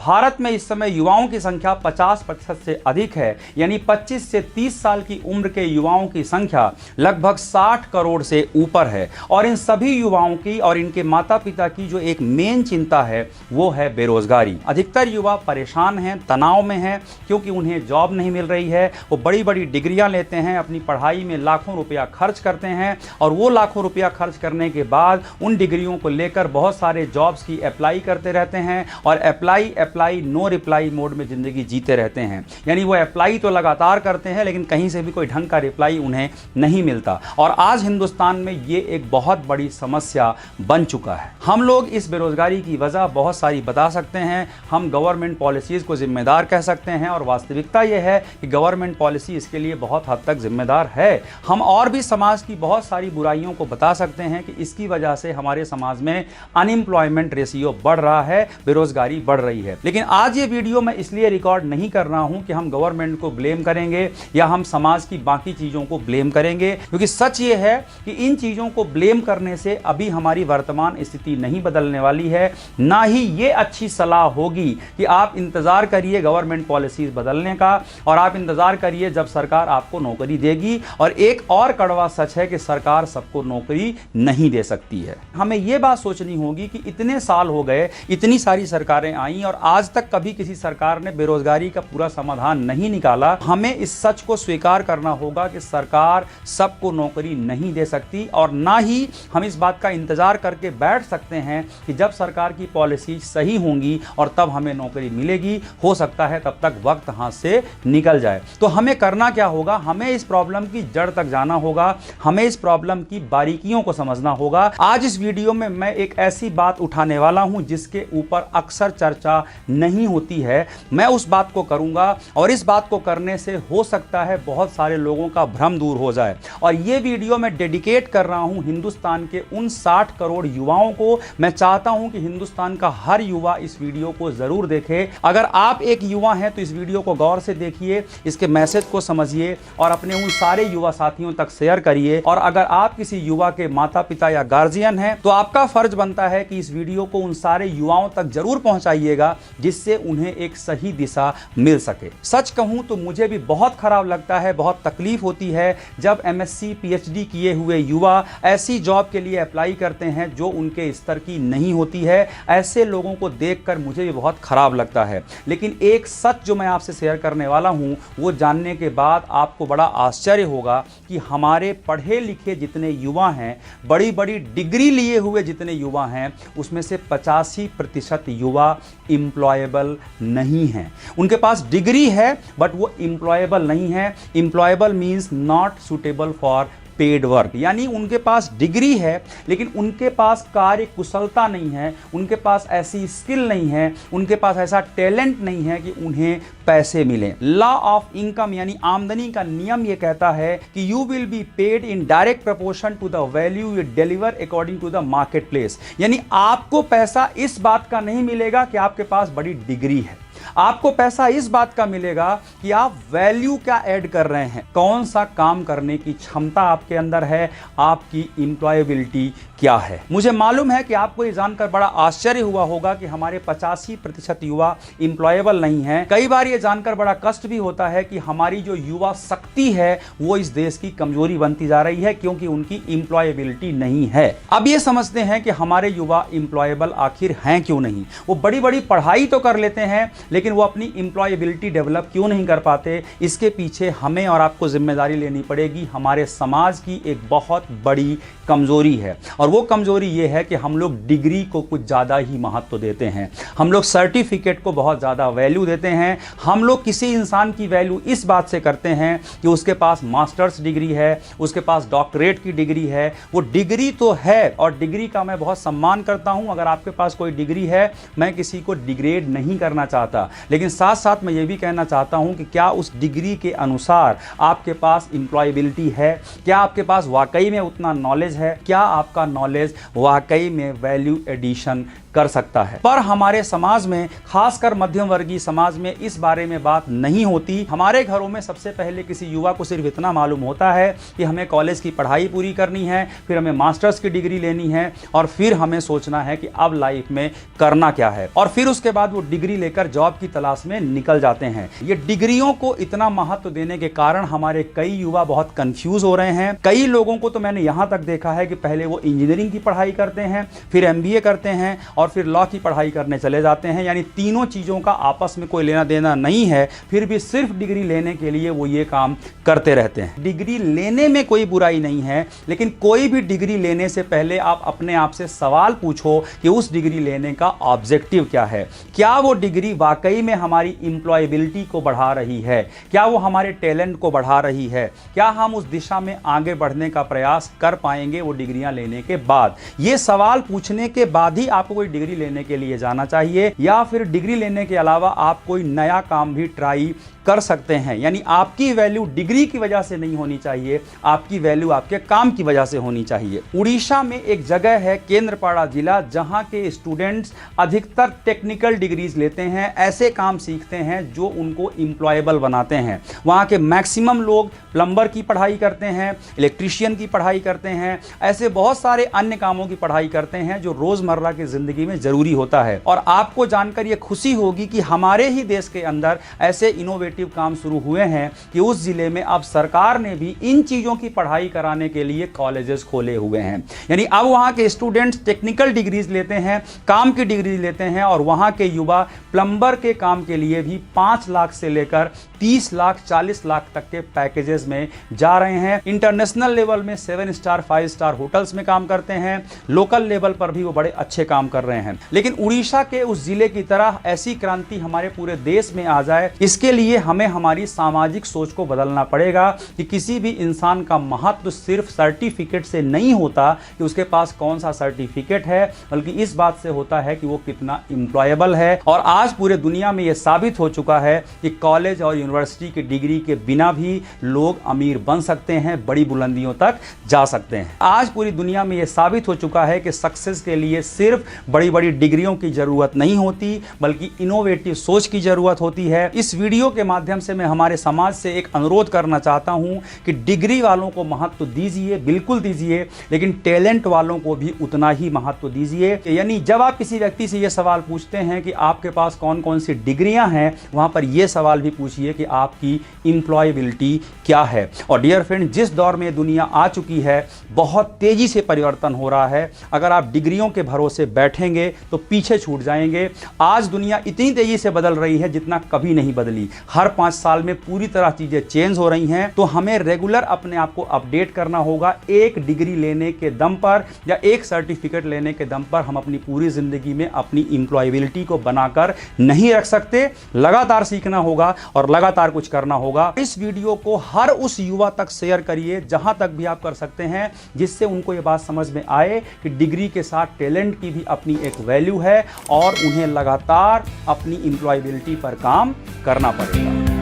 भारत में इस समय युवाओं की संख्या 50% से अधिक है, यानी 25 से 30 साल की उम्र के युवाओं की संख्या लगभग 60 करोड़ से ऊपर है। और इन सभी युवाओं की और इनके माता पिता की जो एक मेन चिंता है वो है बेरोजगारी। अधिकतर युवा परेशान हैं, तनाव में हैं, क्योंकि उन्हें जॉब नहीं मिल रही है। वो बड़ी बड़ी डिग्रियां लेते हैं, अपनी पढ़ाई में लाखों रुपया खर्च करते हैं, और वो लाखों रुपया खर्च करने के बाद उन डिग्रियों को लेकर बहुत सारे जॉब्स की अप्लाई करते रहते हैं, और अप्लाई नो रिप्लाई मोड में जिंदगी जीते रहते हैं। यानी वो अप्लाई तो लगातार करते हैं, लेकिन कहीं से भी कोई ढंग का रिप्लाई उन्हें नहीं मिलता। और आज हिंदुस्तान में ये एक बहुत बड़ी समस्या बन चुका है। हम लोग इस बेरोजगारी की वजह बहुत सारी बता सकते हैं। हम गवर्नमेंट पॉलिसीज को जिम्मेदार कह सकते हैं, और वास्तविकता यह है कि गवर्नमेंट पॉलिसी इसके लिए बहुत हद तक जिम्मेदार है। हम और भी समाज की बहुत सारी बुराइयों को बता सकते हैं कि इसकी वजह से हमारे समाज में अनएम्प्लॉयमेंट रेशियो बढ़ रहा है, बेरोजगारी बढ़ रही है। लेकिन आज ये वीडियो मैं इसलिए रिकॉर्ड नहीं कर रहा हूं कि हम गवर्नमेंट को ब्लेम करेंगे या हम समाज की बाकी चीजों को ब्लेम करेंगे, क्योंकि सच ये है कि इन चीजों को ब्लेम करने से अभी हमारी वर्तमान स्थिति नहीं बदलने वाली है। ना ही ये अच्छी सलाह होगी कि आप इंतजार करिए गवर्नमेंट पॉलिसीज बदलने का, और आप इंतजार करिए जब सरकार आपको नौकरी देगी। और एक और कड़वा सच है कि सरकार सबको नौकरी नहीं दे सकती है। हमें यह बात सोचनी होगी कि इतने साल हो गए, इतनी सारी सरकारें आई, और आज तक कभी किसी सरकार ने बेरोजगारी का पूरा समाधान नहीं निकाला। हमें इस सच को स्वीकार करना होगा कि सरकार सबको नौकरी नहीं दे सकती, और ना ही हम इस बात का इंतजार करके बैठ सकते हैं कि जब सरकार की पॉलिसी सही होंगी और तब हमें नौकरी मिलेगी। हो सकता है तब तक वक्त हाथ से निकल जाए। तो हमें करना क्या होगा? हमें इस प्रॉब्लम की जड़ तक जाना होगा, हमें इस प्रॉब्लम की बारीकियों को समझना होगा। आज इस वीडियो में मैं एक ऐसी बात उठाने वाला हूं जिसके ऊपर अक्सर चर्चा नहीं होती है। मैं उस बात को करूंगा, और इस बात को करने से हो सकता है बहुत सारे लोगों का भ्रम दूर हो जाए। और यह वीडियो मैं डेडिकेट कर रहा हूं हिंदुस्तान के उन 60 करोड़ युवाओं को। मैं चाहता हूं कि हिंदुस्तान का हर युवा इस वीडियो को जरूर देखे। अगर आप एक युवा हैं तो इस वीडियो को गौर से देखिए, इसके मैसेज को समझिए और अपने उन सारे युवा साथियों तक शेयर करिए। और अगर आप किसी युवा के माता पिता या गार्जियन हैं तो आपका फर्ज बनता है कि इस वीडियो को उन सारे युवाओं तक जरूर पहुंचाइएगा, जिससे उन्हें एक सही दिशा मिल सके। सच कहूं तो मुझे भी बहुत खराब लगता है, बहुत तकलीफ होती है जब एमएससी पीएचडी किए हुए युवा ऐसी जॉब के लिए अप्लाई करते हैं जो उनके स्तर की नहीं होती है। ऐसे लोगों को देखकर मुझे भी बहुत खराब लगता है। लेकिन एक सच जो मैं आपसे शेयर करने वाला हूं, वो जानने के बाद आपको बड़ा आश्चर्य होगा कि हमारे पढ़े लिखे जितने युवा हैं, बड़ी बड़ी डिग्री लिए हुए जितने युवा हैं, उसमें से 85% युवा एम्प्लॉयबल नहीं हैं। उनके पास डिग्री है बट वो एम्प्लॉयबल नहीं है। Employable means not suitable for paid work, यानी उनके पास डिग्री है लेकिन उनके पास कार्य कुशलता नहीं है, उनके पास ऐसी स्किल नहीं है, उनके पास ऐसा टैलेंट नहीं है कि उन्हें पैसे मिले। लॉ ऑफ इनकम यानी आमदनी का नियम यह कहता है कि you will be paid in direct proportion to the value you deliver according to the marketplace. यानी आपको पैसा इस बात का नहीं मिलेगा कि आपके पास बड़ी डिग्री है, आपको पैसा इस बात का मिलेगा कि आप वैल्यू क्या ऐड कर रहे हैं, कौन सा काम करने की क्षमता आपके अंदर है, आपकी एम्प्लॉयबिलिटी क्या है। मुझे मालूम है कि आपको ये जानकर बड़ा आश्चर्य हुआ होगा कि हमारे 85% युवा एम्प्लॉयबल नहीं हैं। कई बार ये जानकर बड़ा कष्ट भी होता है कि हमारी जो युवा शक्ति है वो इस देश की कमजोरी बनती जा रही है, क्योंकि उनकी एम्प्लॉयबिलिटी नहीं है। अब ये समझते हैं कि हमारे युवा एम्प्लॉयबल आखिर हैं क्यों नहीं। वो बड़ी बड़ी पढ़ाई तो कर लेते हैं, लेकिन वो अपनी एम्प्लॉयबिलिटी डेवलप क्यों नहीं कर पाते। इसके पीछे हमें और आपको जिम्मेदारी लेनी पड़ेगी। हमारे समाज की एक बहुत बड़ी कमजोरी है, और वो कमजोरी ये है कि हम लोग डिग्री को कुछ ज़्यादा ही महत्व देते हैं। हम लोग सर्टिफिकेट को बहुत ज़्यादा वैल्यू देते हैं। हम लोग किसी इंसान की वैल्यू इस बात से करते हैं कि उसके पास मास्टर्स डिग्री है, उसके पास डॉक्टरेट की डिग्री है। वो डिग्री तो है, और डिग्री का मैं बहुत सम्मान करता हूं। अगर आपके पास कोई डिग्री है, मैं किसी को डिग्रेड नहीं करना चाहता, लेकिन साथ साथ मैं ये भी कहना चाहता हूं कि क्या उस डिग्री के अनुसार आपके पास एम्प्लॉयबिलिटी है, क्या आपके पास वाकई में उतना नॉलेज है, क्या आपका नॉलेज वाकई में वैल्यू एडिशन कर सकता है। पर हमारे समाज में, खासकर मध्यम वर्गीय समाज में, इस बारे में बात नहीं होती। हमारे घरों में सबसे पहले किसी युवा को सिर्फ इतना मालूम होता है कि हमें कॉलेज की पढ़ाई पूरी करनी है, फिर हमें मास्टर्स की डिग्री लेनी है और फिर हमें सोचना है कि अब लाइफ में करना क्या है, और फिर उसके बाद वो डिग्री लेकर जॉब की तलाश में निकल जाते हैं। ये डिग्रियों को इतना महत्व देने के कारण हमारे कई युवा बहुत कंफ्यूज हो रहे हैं। कई लोगों को तो मैंने यहां तक देखा है कि पहले वो इंजीनियरिंग की पढ़ाई करते हैं, फिर एमबीए करते हैं और फिर लॉ की पढ़ाई करने चले जाते हैं। यानी तीनों चीजों का आपस में कोई लेना देना नहीं है, फिर भी सिर्फ डिग्री लेने के लिए वो ये काम करते रहते हैं। डिग्री लेने में कोई बुराई नहीं है, लेकिन कोई भी डिग्री लेने से पहले आप अपने आप से सवाल पूछो कि उस डिग्री लेने का ऑब्जेक्टिव क्या है। क्या वो डिग्री वाकई में हमारी एम्प्लॉयबिलिटी को बढ़ा रही है? क्या वो हमारे टैलेंट को बढ़ा रही है? क्या हम उस दिशा में आगे बढ़ने का प्रयास कर पाएंगे वो डिग्रियां लेने के बाद? ये सवाल पूछने के बाद ही आपको कोई डिग्री लेने के लिए जाना चाहिए, या फिर डिग्री लेने के अलावा आप कोई नया काम भी ट्राई कर सकते हैं। यानी आपकी वैल्यू डिग्री की वजह से नहीं होनी चाहिए, आपकी वैल्यू आपके काम की वजह से होनी चाहिए। उड़ीसा में एक जगह है केंद्रपाड़ा जिला, जहां के स्टूडेंट्स अधिकतर टेक्निकल डिग्रीज लेते हैं, ऐसे काम सीखते हैं जो उनको एम्प्लॉयबल बनाते हैं। वहां के मैक्सिमम लोग प्लम्बर की पढ़ाई करते हैं, इलेक्ट्रीशियन की पढ़ाई करते हैं, ऐसे बहुत सारे अन्य कामों की पढ़ाई करते हैं जो रोजमर्रा की जिंदगी में जरूरी होता है। और आपको जानकर यह खुशी होगी कि हमारे ही देश के अंदर ऐसे इनोवेटिव काम शुरू हुए हैं कि उस जिले में अब सरकार ने भी इन चीजों की पढ़ाई कराने के लिए कॉलेजेस खोले हुए हैं। यानी अब वहां के स्टूडेंट्स टेक्निकल डिग्रीज लेते हैं, काम की डिग्री लेते हैं, और वहां के युवा प्लम्बर के काम के लिए भी 5 लाख से लेकर 30 लाख 40 लाख तक के पैकेजेस में जा रहे हैं। इंटरनेशनल लेवल में 7 स्टार 5 स्टार होटल्स में काम करते हैं, लोकल लेवल पर भी वो बड़े अच्छे काम कर रहे हैं। लेकिन उड़ीसा के उस जिले की तरह ऐसी क्रांति हमारे पूरे देश में आ जाए, इसके लिए हमें हमारी सामाजिक सोच को बदलना पड़ेगा कि किसी भी इंसान का महत्व सिर्फ सर्टिफिकेट से नहीं होता कि उसके पास कौन सा सर्टिफिकेट है, बल्कि इस बात से होता है कि वो कितना एम्प्लॉयबल है। और आज पूरे दुनिया में यह साबित हो चुका है कि कॉलेज और यूनिवर्सिटी की डिग्री के बिना भी लोग अमीर बन सकते हैं, बड़ी बुलंदियों तक जा सकते हैं। आज पूरी दुनिया में यह साबित हो चुका है कि सक्सेस के लिए सिर्फ बड़ी बड़ी डिग्रियों की जरूरत नहीं होती, बल्कि इनोवेटिव सोच की जरूरत होती है। इस वीडियो के माध्यम से मैं हमारे समाज से एक अनुरोध करना चाहता हूं कि डिग्री वालों को महत्व दीजिए, बिल्कुल दीजिए, लेकिन टैलेंट वालों को भी उतना ही महत्व दीजिए। यानी जब आप किसी व्यक्ति से यह सवाल पूछते हैं कि आपके पास कौन कौन सी डिग्रियां हैं, वहां पर यह सवाल भी पूछिए कि आपकी एम्प्लॉयबिलिटी क्या है। और डियर फ्रेंड, जिस दौर में दुनिया आ चुकी है, बहुत तेजी से परिवर्तन हो रहा है। अगर आप डिग्रियों के भरोसे बैठेंगे तो पीछे छूट जाएंगे। आज दुनिया इतनी तेजी से बदल रही है जितना कभी नहीं बदली। हर 5 साल में पूरी तरह चीजें चेंज हो रही हैं, तो हमें रेगुलर अपने आप को अपडेट करना होगा। एक डिग्री लेने के दम पर या एक सर्टिफिकेट लेने के दम पर हम अपनी पूरी जिंदगी में अपनी एम्प्लॉयबिलिटी को बनाकर नहीं रख सकते। लगातार सीखना होगा और लगातार कुछ करना होगा। इस वीडियो को हर उस युवा तक शेयर करिए जहां तक भी आप कर सकते हैं, जिससे उनको यह बात समझ में आए कि डिग्री के साथ टैलेंट की भी अपनी एक वैल्यू है और उन्हें लगातार अपनी एम्प्लॉयबिलिटी पर काम करना पड़ेगा।